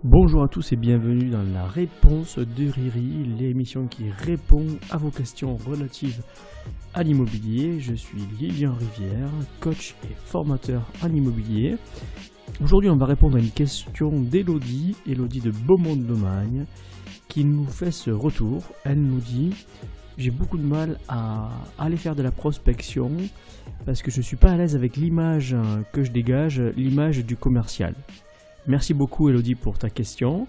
Bonjour à tous et bienvenue dans la réponse de Riri, l'émission qui répond à vos questions relatives à l'immobilier. Je suis Lilian Rivière, coach et formateur en immobilier. Aujourd'hui, on va répondre à une question d'Elodie de Beaumont-de-Lomagne, qui nous fait ce retour. Elle nous dit: j'ai beaucoup de mal à aller faire de la prospection parce que je ne suis pas à l'aise avec l'image que je dégage, l'image du commercial. Merci beaucoup Elodie pour ta question.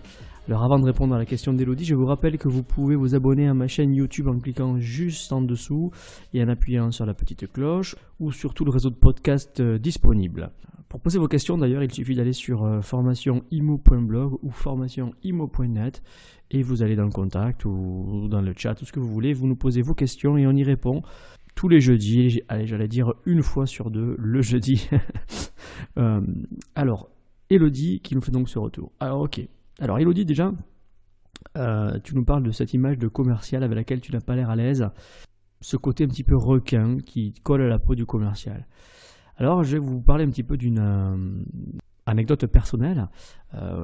Alors avant de répondre à la question d'Elodie, je vous rappelle que vous pouvez vous abonner à ma chaîne YouTube en cliquant juste en dessous et en appuyant sur la petite cloche ou sur tout le réseau de podcasts disponible. Pour poser vos questions d'ailleurs, il suffit d'aller sur formationimo.blog ou formationimo.net et vous allez dans le contact ou dans le chat, tout ce que vous voulez, vous nous posez vos questions et on y répond tous les jeudis. Allez, j'allais dire une fois sur deux, le jeudi. Alors, Elodie qui nous fait donc ce retour. Alors Elodie, déjà, tu nous parles de cette image de commercial avec laquelle tu n'as pas l'air à l'aise, ce côté un petit peu requin qui colle à la peau du commercial. Alors je vais vous parler un petit peu d'une anecdote personnelle.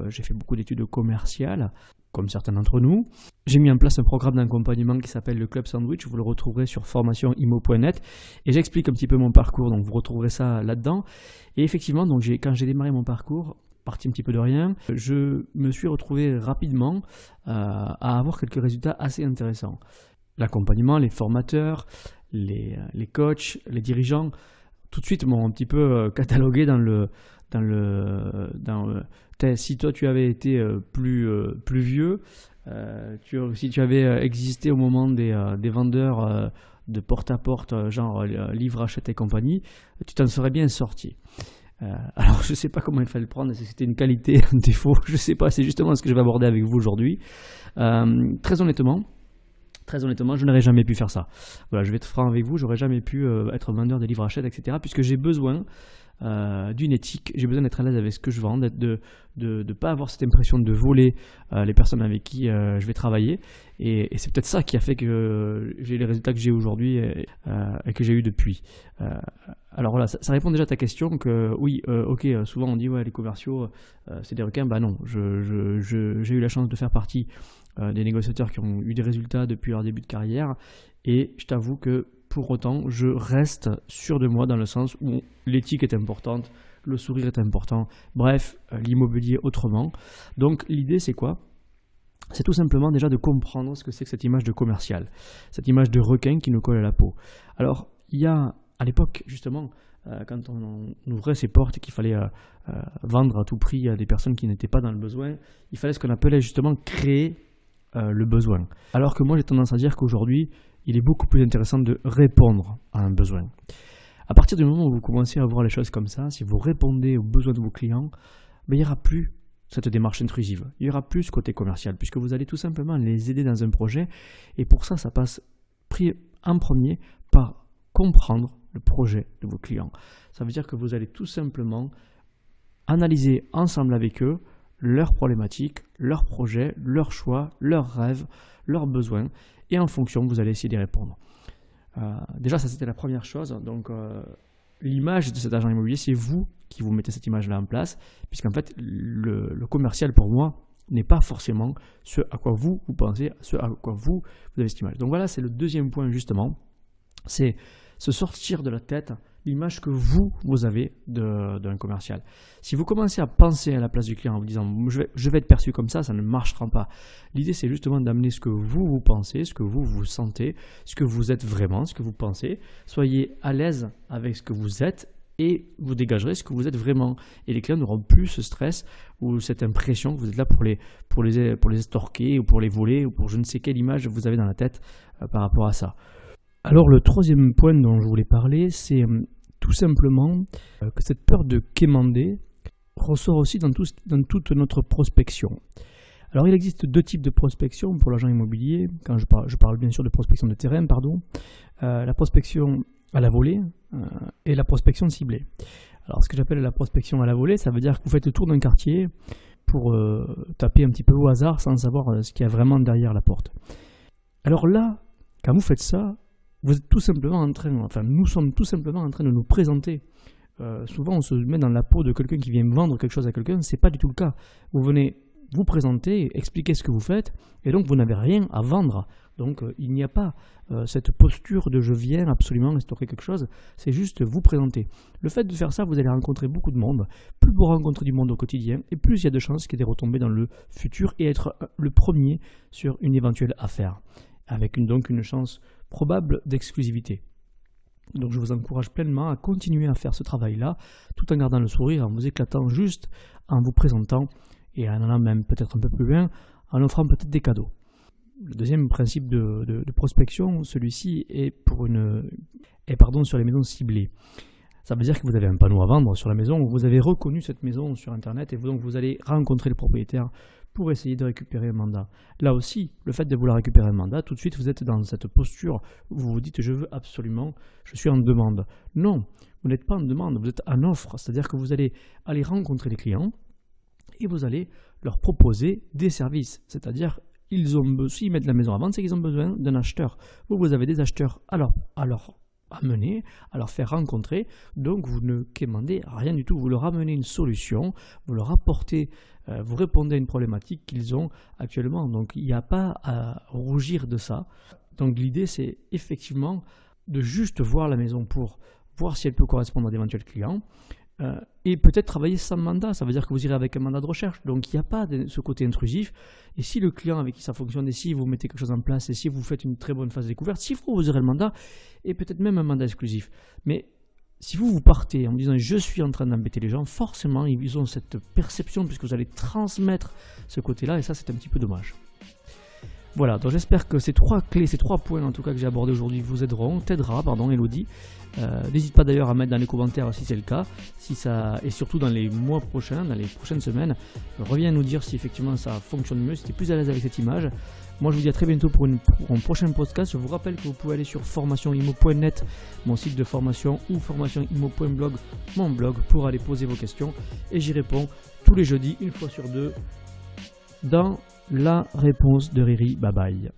J'ai fait beaucoup d'études commerciales, comme certains d'entre nous. J'ai mis en place un programme d'accompagnement qui s'appelle le Club Sandwich. Vous le retrouverez sur formationimo.net et j'explique un petit peu mon parcours, donc vous retrouverez ça là-dedans. Et effectivement, donc quand j'ai démarré mon parcours, parti un petit peu de rien, je me suis retrouvé rapidement à avoir quelques résultats assez intéressants. L'accompagnement, les formateurs, les coachs, les dirigeants, tout de suite m'ont un petit peu catalogué si toi tu avais été plus vieux, si tu avais existé au moment des vendeurs de porte-à-porte, genre livre, achète et compagnie, tu t'en serais bien sorti. Alors je ne sais pas comment il fallait le prendre, si c'était une qualité, un défaut, je ne sais pas, c'est justement ce que je vais aborder avec vous aujourd'hui. Très honnêtement, je n'aurais jamais pu faire ça. Voilà, je vais être franc avec vous, j'aurais jamais pu être vendeur de livres achète, etc. Puisque j'ai besoin d'une éthique, j'ai besoin d'être à l'aise avec ce que je vends, de ne pas avoir cette impression de voler les personnes avec qui je vais travailler. Et c'est peut-être ça qui a fait que j'ai les résultats que j'ai aujourd'hui et que j'ai eu depuis. Alors voilà, ça répond déjà à ta question que oui, souvent on dit ouais, les commerciaux c'est des requins. Bah non, j'ai eu la chance de faire partie des négociateurs qui ont eu des résultats depuis leur début de carrière et je t'avoue que pour autant, je reste sûr de moi dans le sens où l'éthique est importante, le sourire est important, bref, l'immobilier autrement. Donc l'idée c'est quoi ? C'est tout simplement déjà de comprendre ce que c'est que cette image de commercial, cette image de requin qui nous colle à la peau. Alors il y a à l'époque justement, quand on ouvrait ces portes et qu'il fallait vendre à tout prix à des personnes qui n'étaient pas dans le besoin, il fallait ce qu'on appelait justement créer le besoin. Alors que moi j'ai tendance à dire qu'aujourd'hui, il est beaucoup plus intéressant de répondre à un besoin. À partir du moment où vous commencez à voir les choses comme ça, si vous répondez aux besoins de vos clients, il n'y aura plus cette démarche intrusive. Il n'y aura plus ce côté commercial, puisque vous allez tout simplement les aider dans un projet. Et pour ça, ça passe en premier par comprendre le projet de vos clients. Ça veut dire que vous allez tout simplement analyser ensemble avec eux leurs problématiques, leurs projets, leurs choix, leurs rêves, leurs besoins. Et en fonction, vous allez essayer d'y répondre. Déjà, ça c'était la première chose. Donc, l'image de cet agent immobilier, c'est vous qui vous mettez cette image-là en place, puisqu'en fait, le commercial pour moi n'est pas forcément ce à quoi vous pensez, ce à quoi vous avez cette image. Donc voilà, c'est le deuxième point justement, c'est se sortir de la tête l'image que vous avez d'un commercial. Si vous commencez à penser à la place du client en vous disant je vais être perçu comme ça ne marchera pas. L'idée c'est justement d'amener ce que vous pensez, ce que vous sentez, ce que vous êtes vraiment, ce que vous pensez. Soyez à l'aise avec ce que vous êtes et vous dégagerez ce que vous êtes vraiment. Et les clients n'auront plus ce stress ou cette impression que vous êtes là pour les estorquer ou pour les voler ou pour je ne sais quelle image vous avez dans la tête par rapport à ça. Alors le troisième point dont je voulais parler, c'est tout simplement que cette peur de quémander ressort aussi dans toute notre prospection. Alors il existe deux types de prospection pour l'agent immobilier. Quand je parle bien sûr de prospection de terrain, la prospection à la volée et la prospection ciblée. Alors ce que j'appelle la prospection à la volée, ça veut dire que vous faites le tour d'un quartier pour taper un petit peu au hasard sans savoir ce qu'il y a vraiment derrière la porte. Alors là, quand vous faites ça, vous êtes tout simplement nous sommes tout simplement en train de nous présenter. Souvent, on se met dans la peau de quelqu'un qui vient vendre quelque chose à quelqu'un. Ce n'est pas du tout le cas. Vous venez vous présenter, expliquer ce que vous faites, et donc vous n'avez rien à vendre. Donc il n'y a pas cette posture de je viens absolument stocker quelque chose, c'est juste vous présenter. Le fait de faire ça, vous allez rencontrer beaucoup de monde. Plus vous rencontrez du monde au quotidien, et plus il y a de chances qu'il y ait des retombées dans le futur et être le premier sur une éventuelle affaire, avec donc une chance probable d'exclusivité. Donc je vous encourage pleinement à continuer à faire ce travail-là, tout en gardant le sourire, en vous éclatant juste, en vous présentant, et en allant même peut-être un peu plus loin, en offrant peut-être des cadeaux. Le deuxième principe de prospection, celui-ci est sur les maisons ciblées. Ça veut dire que vous avez un panneau à vendre sur la maison, vous avez reconnu cette maison sur Internet et donc vous allez rencontrer le propriétaire pour essayer de récupérer un mandat. Là aussi, le fait de vouloir récupérer un mandat, tout de suite vous êtes dans cette posture où vous vous dites je veux absolument, je suis en demande. Non, vous n'êtes pas en demande, vous êtes en offre, c'est-à-dire que vous allez aller rencontrer les clients et vous allez leur proposer des services, c'est-à-dire s'ils mettent la maison à vendre, c'est qu'ils ont besoin d'un acheteur. Vous avez des acheteurs à leur amener, à leur faire rencontrer, donc vous ne quémandez rien du tout, vous leur amenez une solution, vous leur apportez, vous répondez à une problématique qu'ils ont actuellement, donc il n'y a pas à rougir de ça. Donc l'idée c'est effectivement de juste voir la maison pour voir si elle peut correspondre à d'éventuels clients, et peut-être travailler sans mandat, ça veut dire que vous irez avec un mandat de recherche, donc il n'y a pas ce côté intrusif, et si le client avec qui ça fonctionne, et si vous mettez quelque chose en place, et si vous faites une très bonne phase de découverte, si vous aurez le mandat, et peut-être même un mandat exclusif. Mais si vous partez en me disant je suis en train d'embêter les gens, forcément ils ont cette perception puisque vous allez transmettre ce côté-là, et ça c'est un petit peu dommage. Voilà, donc j'espère que ces trois clés, ces trois points en tout cas que j'ai abordés aujourd'hui vous t'aidera, Elodie. N'hésite pas d'ailleurs à mettre dans les commentaires si c'est le cas, et surtout dans les mois prochains, dans les prochaines semaines, reviens nous dire si effectivement ça fonctionne mieux, si tu es plus à l'aise avec cette image. Moi je vous dis à très bientôt pour un prochain podcast. Je vous rappelle que vous pouvez aller sur formationimo.net, mon site de formation, ou formationimo.blog, mon blog, pour aller poser vos questions, et j'y réponds tous les jeudis, une fois sur deux, dans la réponse de Riri. Bye bye.